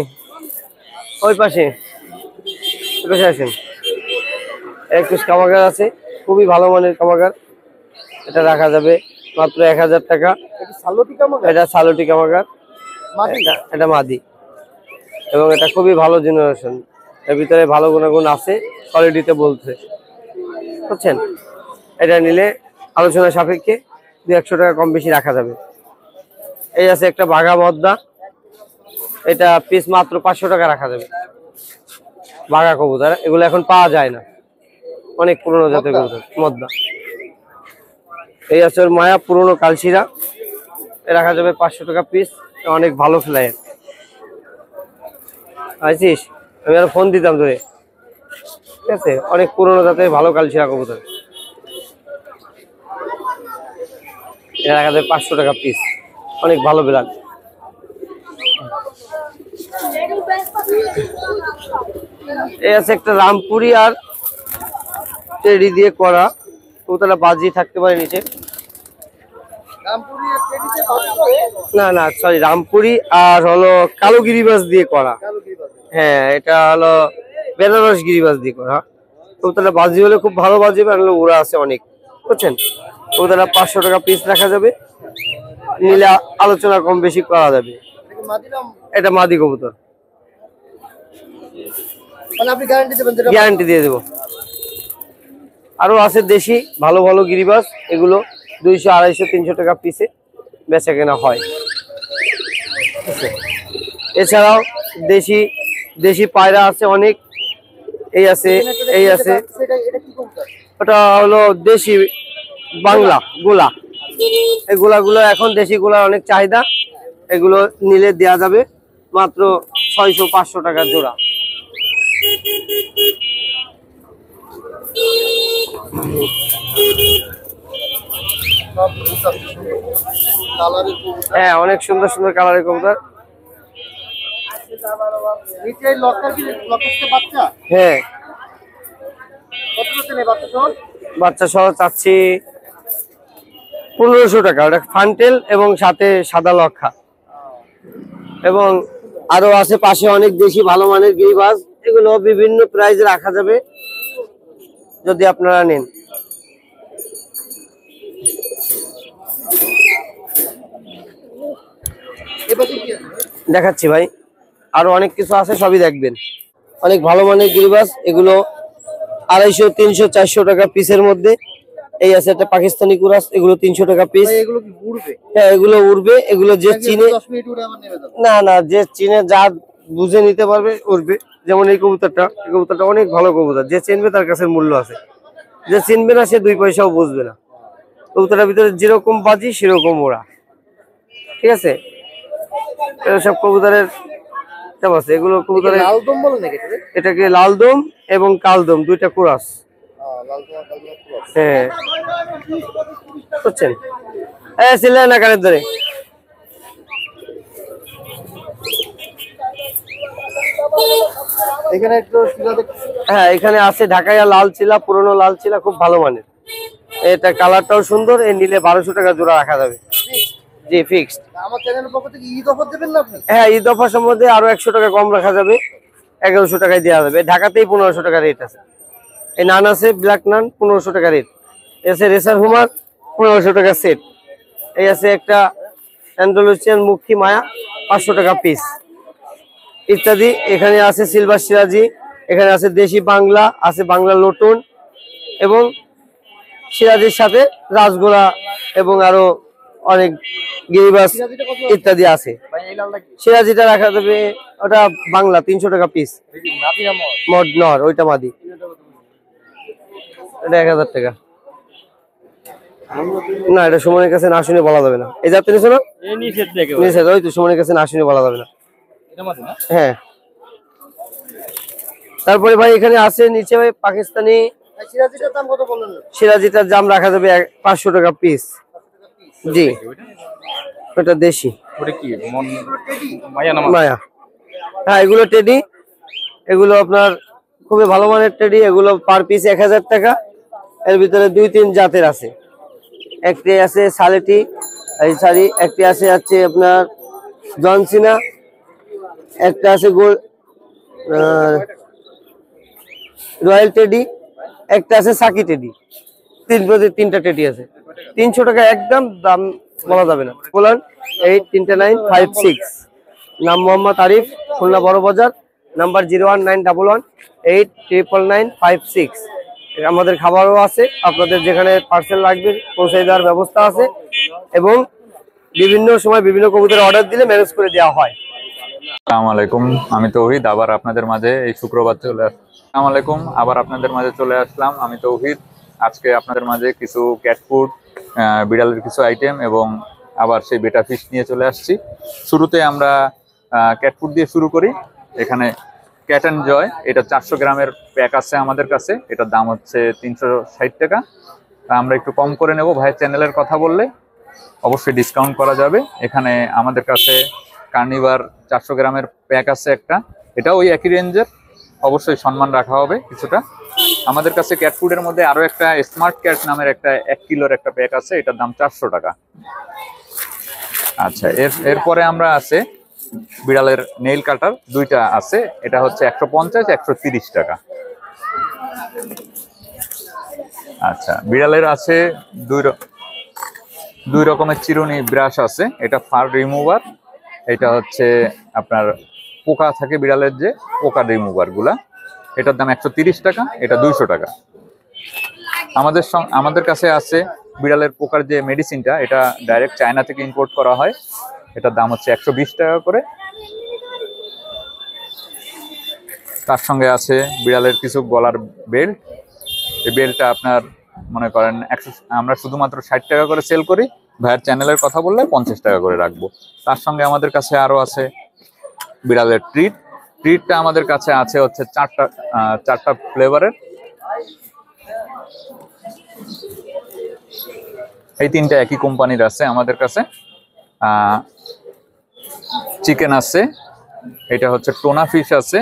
ওই পাশে, ওই পাশে আসেন। এক পিস কামাগার আছে, খুবই ভালো মানের কামাগার। এটা রাখা যাবে মাত্র 1000 টাকা। এটা সালোটি কামড়, এটা সালোটি কামাগার, মাটি। এটা মাদি, এবং এটা খুবই ভালো জেনারেশন। এর ভিতরে ভালো গুণাগুণ আছে, কোয়ালিটিতে বলছে, বুঝছেন। এটা নিলে আলোচনা সাপেক্ষে 200 টাকা কম বেশি রাখা যাবে। এই আছে একটা বাঘা মদ্দা, এটা পিস মাত্র 500 টাকা রাখা যাবে। বাঘা কবুতর এগুলো এখন পাওয়া যায় না, অনেক পুরনো জাতের কবুতর মদ্দা। এই আছে ওর মায়া, পুরনো কালশিরা, রাখা যাবে 500 টাকা পিস। অনেক ভালো ফ্লাইয়ার, আছিস আমি আর ফোন দিতাম তোরে। ঠিক আছে, অনেক পুরনো জাতের ভালো কালশিরা কবুতর, এটা রাখা যাবে 500 টাকা পিস। অনেক ভালো ব্লাড। এই আছে একটা রামপুরি আর টেডি দিয়ে করা কবুতরটা, বাজি থাকতে পারে নিচে। রামপুরি আর টেডিতে বাদ করে না না সরি, রামপুরি আর হলো কালো গিরিবাজ দিয়ে করা। হ্যাঁ, এটা হলো বেনারস গিরিবাজ দিয়ে করা। কবুতরটা বাজি হলে খুব ভালো বাজি, আর হলো উড়া আছে অনেক, বুঝছেন। কবুতরটা 500 টাকা পিস রাখা যাবে, নিলে আলোচনা কম বেশি করা যাবে। এটা মাদিরাম, এটা মাদি কবুতর, মানে আপনি গ্যারান্টি দেবেন যেটা গ্যারান্টি দিয়ে দেবো। আরো আছে দেশি ভালো ভালো গিরিবাজ, এগুলো 200, 250, 300 টাকা পিসে বেচা কেনা হয়। ঠিক আছে, এছাড়াও দেশি পায়রা আছে অনেক। এই আছে, এই আছে, এটা এটা কি কবুতর? ওটা হলো দেশি বাংলা গোলা। এই গোলাগুলো এখন দেশি গোলার অনেক চাহিদা, এগুলো নিলে দেয়া যাবে মাত্র 600, 500 টাকা জোড়া। সব কবুতর কালারের কবুতর। হ্যাঁ, অনেক সুন্দর সুন্দর কালারের কবুতর। নিচে লক্কার কি লক্কার থেকে বাচ্চা হ্যাঁ, কত করতে নেই বাচ্চা সহ? বাচ্চা সহ চাচ্ছি 1500 টাকা। ওটা ফান্টেল এবং সাথে সাদা লক্ষা, এবং আরো আছে পাশে অনেক দেশি ভালো মানের গিরিবাজ। এগুলো বিভিন্ন প্রাইজে রাখা যাবে যদি আপনারা নেন। এবারে কি আছে? দেখাচ্ছি ভাই, আরো অনেক কিছু আছে, সবই দেখবেন। অনেক ভালো মানের গিরিবাজ, এগুলো 250, 300, 400 টাকা পিসের মধ্যে। এই আছে একটা পাকিস্তানি কুরাস, এগুলো 300 টাকা পিস। ভাই এগুলো কি উড়বে? হ্যাঁ, এগুলো উড়বে, এগুলো যে চিনে, 10 মিনিট উড়ে আবার নেমে যাবে। না না, যে চিনে যা বুঝে নিতে পারবে উড়বে। যেমন এই কবুতরটা, এই কবুতরটা অনেক ভালো কবুতর, যে চিনবে তার কাছে মূল্য আছে, যে চিনবে না সে 2 পয়সাও বুঝবে না। কবুতরটার ভিতরে যেরকম বাজি সেরকম ওরা। ঠিক আছে, সব কবুতরের সব আছে। এগুলো কবুতরের, লাল দম বলে নাকি এটা? এটাকে লালদম এবং কালদম দুইটা ক্রস। লাল দম আর কালো দম পুরো। হ্যাঁ, বুঝছেন। সিলাই না কানের ধরে। এখানে একটু শিলা দেখতে হ্যাঁ, এখানে আছে ঢাকাইয়া লাল চিলা, পুরনো লাল চিলা, খুব ভালো মানের। এটা কালারটাও সুন্দর, এই নিলে 1200 টাকা জোড়া রাখা যাবে। জি, ফিক্সড। আমার চ্যানেলের পক্ষ থেকে ঈদ অফার দেবেন না আপনি? হ্যাঁ, ঈদ অফার সম্বন্ধে আরো 100 টাকা কম রাখা যাবে, 1100 টাকায় দেওয়া যাবে। ঢাকাতেই 1500 টাকা রেট আছে। এই নান আছে, ব্ল্যাক নান, 1500 টাকা রেট। এসে রেসার হুমার 1500 টাকা সেট। এই আছে একটা অ্যান্ডালুসিয়ান মুখী মায়া, 500 টাকা পিস ইত্যাদি। এখানে আছে সিলভার সিরাজি, এখানে আছে দেশি বাংলা, আছে বাংলা লটন, এবং সিরাজির সাথে রাজগোলা এবং আরো অনেক গিরিবাস ইত্যাদি আছে। সিরাজিটা রাখা যাবে, ওটা বাংলা 300 টাকা পিস। মড নর, ওইটা মাদি, এটা 1000 টাকা। না, এটা সুমনের কাছে না শুনে বলা যাবে না। এই জাতের নিচে না, নিচে ওই তো সুমনের কাছে না শুনে বলা যাবে না। হ্যাঁ, তারপরে ভাই এখানে আছে নিচে ভাই পাকিস্তানি সিরাজিটার দাম কত বললেন? সিরাজিটার দাম রাখা যাবে 500 টাকা পিস। জি, ওটা দেশি মায়া। হ্যাঁ, এগুলো টেডি, এগুলো আপনার খুবই ভালো মানের টেডি। এগুলো পার পিস 1000 টাকা। এর ভিতরে 2-3 জাতের আছে। একটি আছে সালেটি, এই সরি, একটি আছে আপনার জনসিনা, একটা আছে রয়্যাল টেডি, একটা আছে সাকি টেডি। তিনটা টেডি আছে। 300 টাকা একদম, দাম বলা যাবে না। বলেন 832956। নাম মোহাম্মদ আরিফ, খুলনা বড় বাজার। নাম্বার 01911889956। আমাদের খাবারও আছে, আপনাদের যেখানে পার্সেল লাগবে পৌঁছে দেওয়ার ব্যবস্থা আছে, এবং বিভিন্ন সময় বিভিন্ন কবুতরের অর্ডার দিলে ম্যানেজ করে দেওয়া হয়। আসসালামু আলাইকুম, আমি তৌহিদ আবার আপনাদের মাঝে এই শুক্রবার আসসালামু আলাইকুম, আবার আপনাদের মাঝে চলে আসলাম। আমি তৌহিদ আজকে আপনাদের মাঝে কিছু ক্যাট ফুড, বিড়ালের কিছু আইটেম এবং আবার সেই বেটা ফিশ নিয়ে চলে আসছি। শুরুতে আমরা ক্যাট ফুড দিয়ে শুরু করি। এখানে ক্যাট অ্যান্ড জয়, এটা 400 গ্রামের প্যাক আছে আমাদের কাছে। এটার দাম হচ্ছে 360 টাকা। আমরা একটু কম করে নেব, ভাইয়ের চ্যানেলের কথা বললে অবশ্যই ডিসকাউন্ট করা যাবে। এখানে আমাদের কাছে কার্নিভার 400 গ্রামের প্যাক আছে একটা, এটা ওই একই রেঞ্জের, অবশ্যই সম্মান রাখা হবে কিছুটা। আমাদের কাছে ক্যাট ফুডের মধ্যে আরো একটা স্মার্ট ক্যাট নামের একটা 1 কিলোর একটা প্যাক আছে, এটার দাম 400 টাকা। আচ্ছা, এরপরে আমরা আছে বিড়ালের নেইল কাটার দুইটা আছে, এটা হচ্ছে 150-130 টাকা। আচ্ছা, বিড়ালের আছে দুই রকমের চিরুনি ব্রাশ আছে, এটা ফার রিমুভার, এটা হচ্ছে আপনার পোকা থাকে বিড়ালের যে পোকা রিমুভার গুলা, এটার দাম 130 টাকা, এটা 200 টাকা। আমাদের কাছে আছে বিড়ালের পোকার যে মেডিসিনটা, এটা ডাইরেক্ট চায়না থেকে ইম্পোর্ট করা হয়, এটার দাম হচ্ছে 120 টাকা করে। তার সঙ্গে আছে বিড়ালের কিছু গলার বেল্ট, এই বেল্টটা আপনার মনে করেন আমরা শুধুমাত্র 60 টাকা করে সেল করি, ভাইয়ের চ্যানেলের কথা বললে 50 টাকা করে রাখবো। তার সঙ্গে আমাদের কাছে আরো আছে বিড়ালের ট্রিটটা আমাদের কাছে আছে হচ্ছে চারটা ফ্লেভারের। এই তিনটা একই কোম্পানির আছে আমাদের কাছে। চিকেন আছে, এটা হচ্ছে টোনা ফিশ আছে,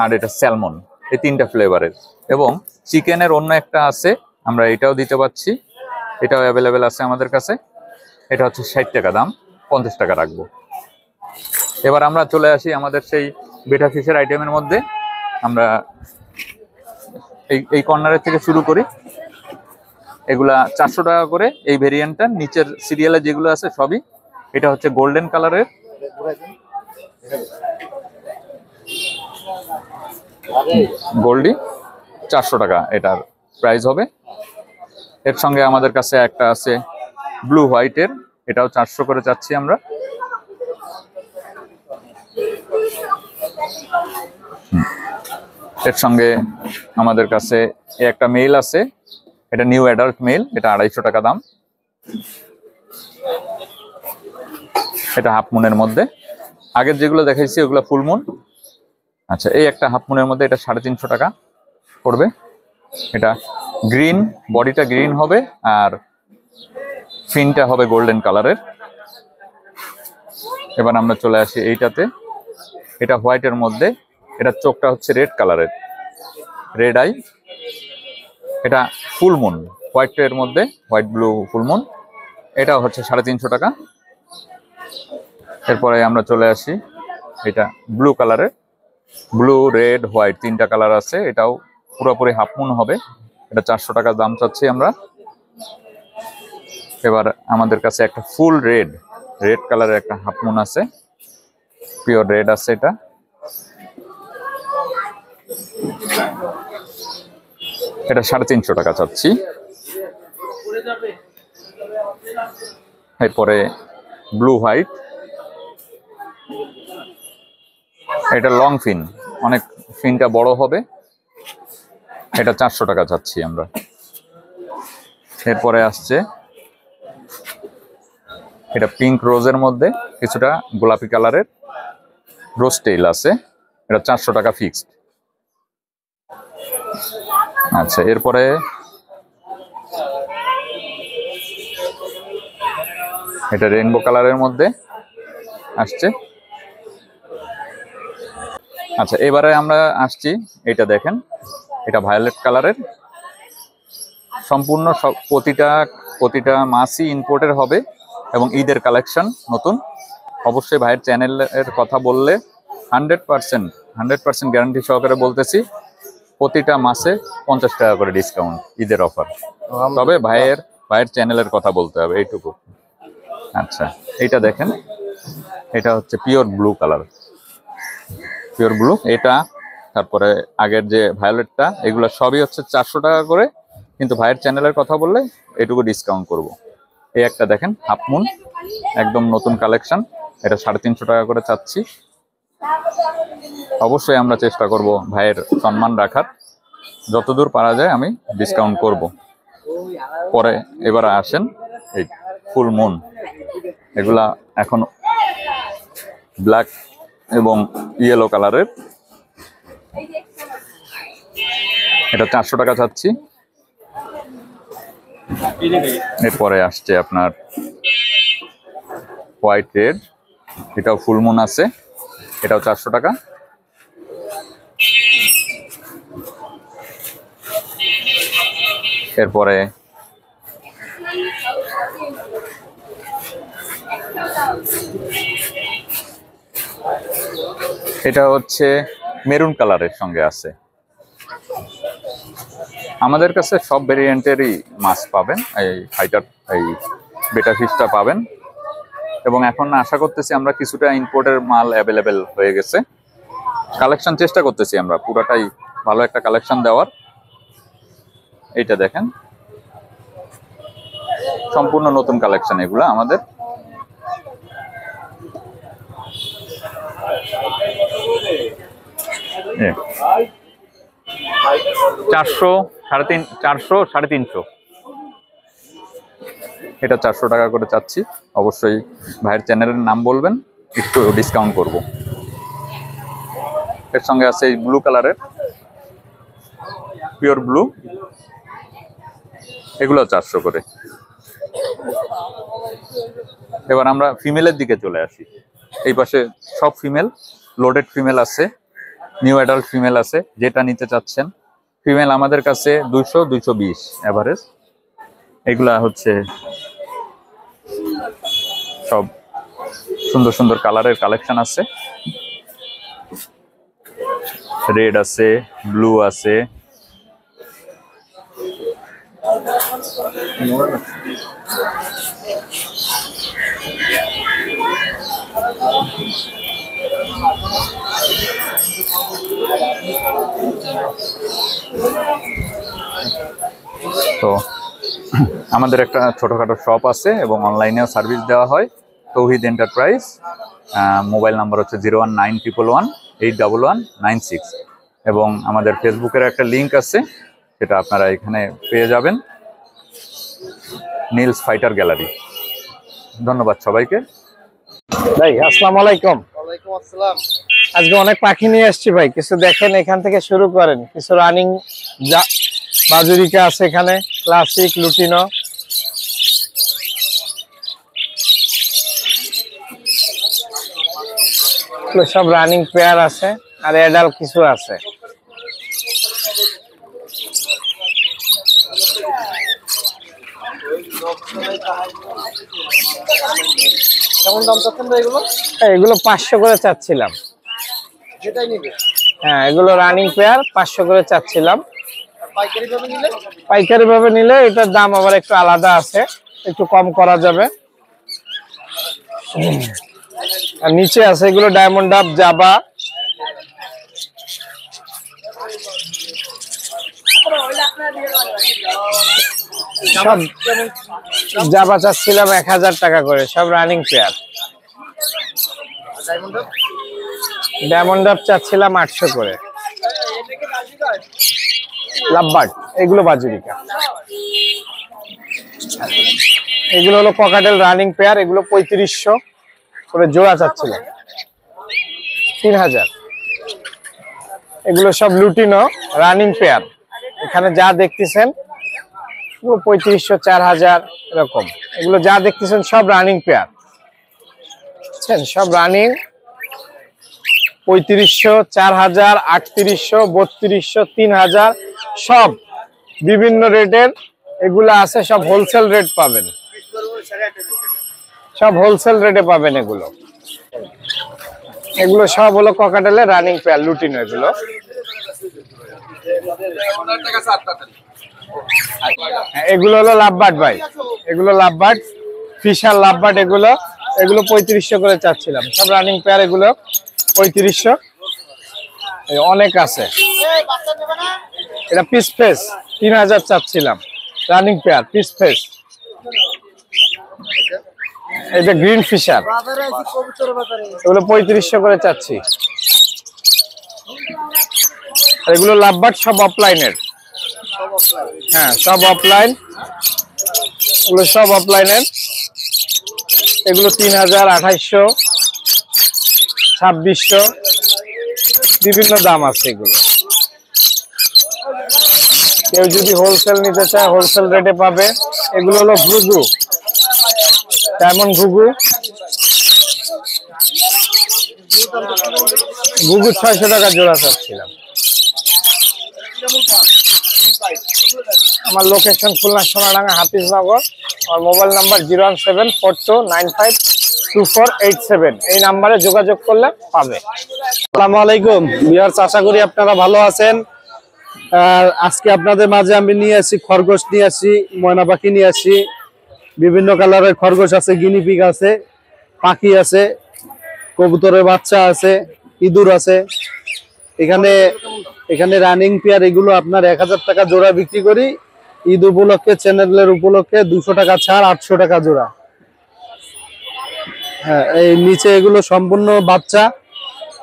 আর এটা স্যালমন, এই তিনটা ফ্লেভারের। এবং চিকেনের অন্য একটা আছে, আমরা এটাও দিতে পারছি, এটাও অ্যাভেলেবেল আছে আমাদের কাছে। এটা হচ্ছে 60 টাকা দাম, 50 টাকা রাখবো। এবার আমরা চলে আসি আমাদের সেই বেটা ফিশের আইটেমের মধ্যে। আমরা এই কর্নারের থেকে শুরু করি। এগুলা 400 টাকা করে এই ভেরিয়েন্টটা, নিচের সিরিয়ালে যেগুলো আছে সবই। এটা হচ্ছে গোল্ডেন কালারের, গোল্ডি, 400 টাকা এটার প্রাইস হবে। এর সঙ্গে আমাদের কাছে একটা আছে ব্লু হোয়াইটের, এটাও 400 করে চাচ্ছি আমরা। এর সঙ্গে আমাদের কাছে একটা মেল আছে, এটা নিউ অ্যাডাল্ট মেল, এটা 250 টাকা দাম। এটা হাফ মুনের মধ্যে, আগের যেগুলো দেখাইছি ওগুলো ফুল মুন। আচ্ছা, এই একটা হাফ মুনের মধ্যে, এটা 350 টাকা পড়বে। এটা গ্রিন, বডিটা গ্রিন হবে আর ফিনটা হবে গোল্ডেন কালারের। এবার আমরা চলে আসি এইটাতে, এটা হোয়াইটের মধ্যে, এটা চোখটা হচ্ছে রেড কালারের, রেড আই। এটা ফুল মুন, হোয়াইটের মধ্যে হোয়াইট ব্লু ফুল মুন, এটা হচ্ছে 350 টাকা। এরপরে আমরা চলে আসি এটা ব্লু কালারের, ব্লু রেড হোয়াইট তিনটা কালার আছে, এটাও পুরোপুরি হাফ মুন হবে, এটা 400 টাকা দাম চাচ্ছি আমরা। এবার আমাদের কাছে একটা ফুল রেড কালারের একটা হাফ মুন আছে, পিওর রেড আছে, এটা 350 টাকা চাচ্ছি। এরপরে ব্লু হোয়াইট, এটা লং ফিন, অনেক ফিনটা বড় হবে, এটা 400 টাকা চাচ্ছি আমরা। এরপরে আসছে এটা পিঙ্ক রোজের মধ্যে কিছুটা গোলাপি কালারের রোজ টেইল আছে, এটা 400 টাকা ফিক্সড। আচ্ছা, এরপরে এটা রেইনবো কালারের মধ্যে আসছে। আচ্ছা, এবারে আমরা আসছি, এটা দেখেন, এটা ভায়োলেট কালারের, সম্পূর্ণ সব প্রতিটা মাছই ইম্পোর্টের হবে এবং ঈদের কালেকশন নতুন। অবশ্যই ভাইয়ের চ্যানেলের কথা বললে 100% গ্যারান্টি সহকারে বলতেছি, প্রতিটা মাসে 50 টাকা করে ডিসকাউন্ট ঈদের অফার। তবে ভাইয়ের চ্যানেলের কথা বলতে হবে, এইটুকু। আচ্ছা, এইটা দেখেন, এটা হচ্ছে pure blue colour, pure blue এটা। তারপরে আগের যে ভায়োলেটটা, এগুলো সবই হচ্ছে 400 টাকা করে, কিন্তু ভাইয়ের চ্যানেলের কথা বললে এটুকু ডিসকাউন্ট করব। এই একটা দেখেন হাফ মুন, একদম নতুন কালেকশন, এটা 350 টাকা করে চাচ্ছি। অবশ্যই আমরা চেষ্টা করব ভাইয়ের সম্মান রাখার, যতদূর পারা যায় আমি ডিসকাউন্ট করব। পরে এবার আসেন এই ফুল মুন, এগুলা এখন ব্ল্যাক এবং ইয়েলো কালারের, এটা 400 টাকা চাচ্ছি। এরপরে আসছে আপনার হোয়াইট রেড, এটাও ফুল মুন আছে, এটাও 400 টাকা। এরপরে এটা হচ্ছে মেরুন কালারের সঙ্গে আছে। আমাদের কাছে সব ভেরিয়েন্টেরই মাছ পাবেন, এই ফাইটার, এই বেটা ফিশটা পাবেন। এবং এখন আশা করতেছি আমরা কিছুটা ইম্পোর্টের মাল অ্যাভেলেবেল হয়ে গেছে, কালেকশন চেষ্টা করতেছি আমরা পুরাটাই ভালো একটা কালেকশন দেওয়ার। এইটা দেখেন, সম্পূর্ণ নতুন কালেকশন এগুলা আমাদের। চারশো, 350, এটা 400 টাকা করে চাচ্ছি। অবশ্যই ভাইয়ের চ্যানেলের নাম বলবেন, একটু ডিসকাউন্ট করব। এর সঙ্গে আছে এই ব্লু কালারের, পিওর ব্লু, এগুলো 400 করে। এবার আমরা ফিমেলের দিকে চলে আসি। এই পাশে সব ফিমেল, লোডেড ফিমেল আছে, নিউ অ্যাডাল্ট ফিমেল আছে, যেটা নিতে চাচ্ছেন। ফিমেল আমাদের কাছে 200-220 এভারেজ। এগুলা হচ্ছে সব সুন্দর সুন্দর কালারের কালেকশন আছে, রেড আছে, ব্লু আছে। তো আমাদের একটা ছোটখাটো শপ আছে এবং অনলাইনেও সার্ভিস দেওয়া হয়, তৌহিদ এন্টারপ্রাইজ। মোবাইল নাম্বার হচ্ছে 01911881196 এবং আমাদের ফেসবুকের একটা লিংক আছে, সেটা আপনারা এখানে পেয়ে যাবেন, নীলস ফাইটার গ্যালারি। ধন্যবাদ সবাইকে। ভাই আসসালামু আলাইকুম। ওয়ালাইকুম আসসালাম। আজকে অনেক পাখি নিয়ে আসছি ভাই, কিছু দেখেন, এখান থেকে শুরু করেন। কিছু রানিং বাজুরিকা আছে এখানে, ক্লাসিক, লুটিনো। সব রানিং পেয়ার আছে, আর অ্যাডাল কিছু আছে। কেমন দাম চাচ্ছেন ভাই এগুলো? এগুলো 500 করে চাচ্ছিলাম। যেটাই নিবে। হ্যাঁ, এগুলো রানিং পেয়ার 500 করে চাচ্ছিলাম। পাইকারি ভাবে নিলে? পাইকারি ভাবে নিলে এটার দাম আবার একটু আলাদা আছে, একটু কম করা যাবে। আর নিচে আছে এগুলো ডায়মন্ড ডাব, জাবা। সব জাবা চাচ্ছিলাম 1000 টাকা করে, সব রানিং পেয়ার। ডায়মন্ড আপ চাচ্ছিলাম 800 করে। লাভবার্ড এগুলো বাজুরিকা, এগুলো হলো ককাটেল রানিং পেয়ার, এগুলো 3500 করে জোড়া চাচ্ছিলাম, 3000। এগুলো সব লুটিনো রানিং পেয়ার, এখানে যা দেখতেছেন 3500 4000 এরকম। এগুলো যা দেখতেছেন সব রানিং পেয়ার, বুঝছেন, সব রানিং। 3500 4000 3800 3200 3000 সব বিভিন্ন রেটের এগুলো আছে, সব হোলসেল রেট পাবেন, সব হোলসেল রেটে পাবেন এগুলো। এগুলো সব হলো ককাটেলের রানিং পেয়ার লুটিনো। এগুলো এগুলো হলো লাভবার্ড ভাই, এগুলো লাভবার্ড, ফিশার লাভবার্ড। এগুলো 3500 করে চাচ্ছিলাম, সব রানিং পেয়ার, এগুলো 3500। অনেক আছে। এটা পিস ফেস 3000 চাচ্ছিলাম, রানিং পেয়ার পিস ফেস। এটা গ্রিন ফিশার, এগুলো 3500 করে চাচ্ছি। এগুলো লাভবার্ড সব অফলাইনের, হ্যাঁ সব অফলাইন, এগুলো সব অফলাইনের। এগুলো 3000 2800 2600 বিভিন্ন দাম আছে এগুলো। কেউ যদি হোলসেল নিতে চায় হোলসেল রেটে পাবে। এগুলো হলো ঘুঘু, ডায়মন্ড ঘুঘু, ঘুঘু 600 টাকা জোড়া চাচ্ছিলাম। আমার লোকেশন খুলনা সোনাডাঙ্গা হাফিজনগর। আমার মোবাইল নাম্বার 01742952487। এই নাম্বারে যোগাযোগ করলে পাবে। আসসালামু আলাইকুম ভিউয়ার্স, আশা করি আপনারা ভালো আছেন। আজকে আপনাদের মাঝে আমি নিয়ে আসি খরগোশ, নিয়ে আসি ময়না পাখি, নিয়ে আসি বিভিন্ন কালারের খরগোশ আছে, গিনিপিগ আছে, পাখি আছে, কবুতরের বাচ্চা আছে, ইঁদুর আছে। এখানে রানিং পেয়ার এগুলো আপনার 1000 টাকা জোড়া বিক্রি করি। ঈদ উপলক্ষে, চ্যানেলের উপলক্ষে 200 টাকা ছাড়, 800 টাকা জোড়া। হ্যাঁ, এই নিচে এগুলো সম্পূর্ণ বাচ্চা,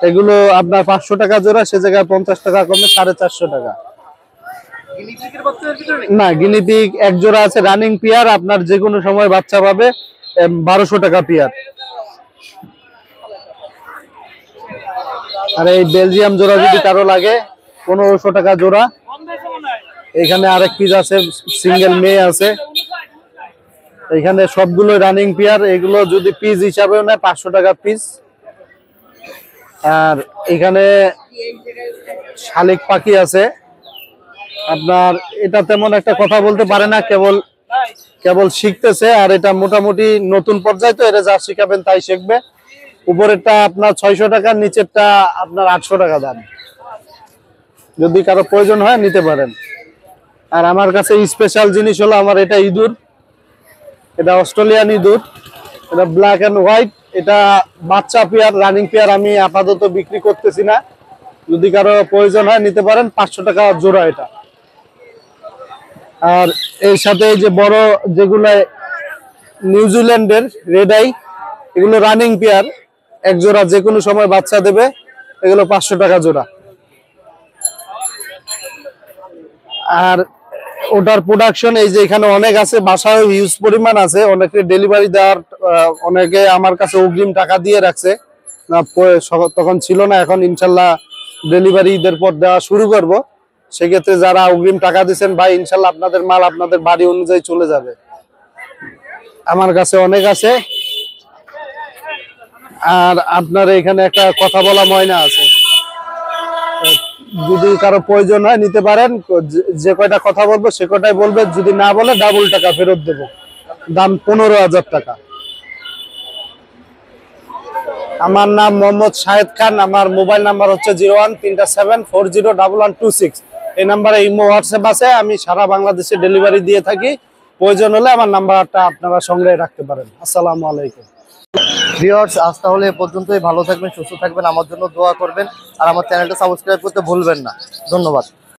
এগুলো আপনার 500 টাকা জোড়া, সে জায়গায় 50 টাকা কমে 450 টাকা। না, গিনিপিগ এক জোড়া আছে রানিং পেয়ার, আপনার যে কোনো সময় বাচ্চা পাবে, 1200 টাকা পেয়ার। আর এই বেলজিয়াম জোড়া যদি কারো লাগে 1500 টাকা জোড়া। এখানে আরেক পিস আছে, সিঙ্গেল মেয়ে আছে। এখানে সবগুলো রানিং পেয়ার, এগুলো যদি পিস হিসাবেও নেয় 500 টাকা পিস। আর এখানে শালিক পাখি আছে আপনার, এটা তেমন একটা কথা বলতে পারে না, কেবল শিখতেছে। আর এটা মোটামুটি নতুন পর্যায়ে, তো এটা যা শিখাবেন তাই শিখবে। উপরেরটা আপনার 600 টাকা, নিচেরটা আপনার 800 টাকা দাম। যদি কারো প্রয়োজন হয় নিতে পারেন। আর আমার কাছে স্পেশাল জিনিস হলো আমার এটা ইঁদুর, এটা অস্ট্রেলিয়ান ইঁদুর, এটা ব্ল্যাক এন্ড হোয়াইট। এটা বাচ্চা পেয়ার, রানিং পেয়ার আমি আপাতত বিক্রি করতেছি না। যদি কারো প্রয়োজন হয় নিতে পারেন, 500 টাকা জোড়া এটা। আর এর সাথে এই যে বড় যেগুলো নিউজিল্যান্ডের রেড আই, এগুলো রানিং পেয়ার, এক জোড়া যে কোনো সময় বাচ্চা দেবে, এগুলো 500 টাকা জোড়া। আর ওটার প্রোডাকশন এই যে এখানে অনেক আছে, বাসায় হিউজ পরিমাণ আছে। অনেকে ডেলিভারি দেওয়ার, অনেকে আমার কাছে অগ্রিম টাকা দিয়ে রাখছে, তখন ছিল না। এখন ইনশাল্লাহ ডেলিভারি ঈদের পর দেওয়া শুরু করব। সেক্ষেত্রে যারা অগ্রিম টাকা দিচ্ছেন ভাই, ইনশাল্লাহ আপনাদের মাল আপনাদের বাড়ি অনুযায়ী চলে যাবে। আমার কাছে অনেক আছে। আর আপনার এখানে একটা কথা বলা ময়না আছে, যদি কারো প্রয়োজন হয় নিতে পারেন। যে কয়টা কথা বলবো সে কয়টাই বলবে, যদি না বলে ডাবল টাকা ফেরত দেবো। দাম 15,000 টাকা। আমার নাম মোহাম্মদ শাহেদ খান। আমার মোবাইল নাম্বার হচ্ছে 01337401126। এই নাম্বারে ইমো, হোয়াটসঅ্যাপ আছে। আমি সারা বাংলাদেশে ডেলিভারি দিয়ে থাকি। প্রয়োজন হলে আমার নাম্বারটা আপনারা সংগ্রহে রাখতে পারেন। আসসালামু আলাইকুম ভিউয়ার্স, আজ তাহলে এ পর্যন্তই। ভালো থাকবেন, সুস্থ থাকবেন, আমার জন্য দোয়া করবেন। আর আমার চ্যানেলটা সাবস্ক্রাইব করতে ভুলবেন না। ধন্যবাদ।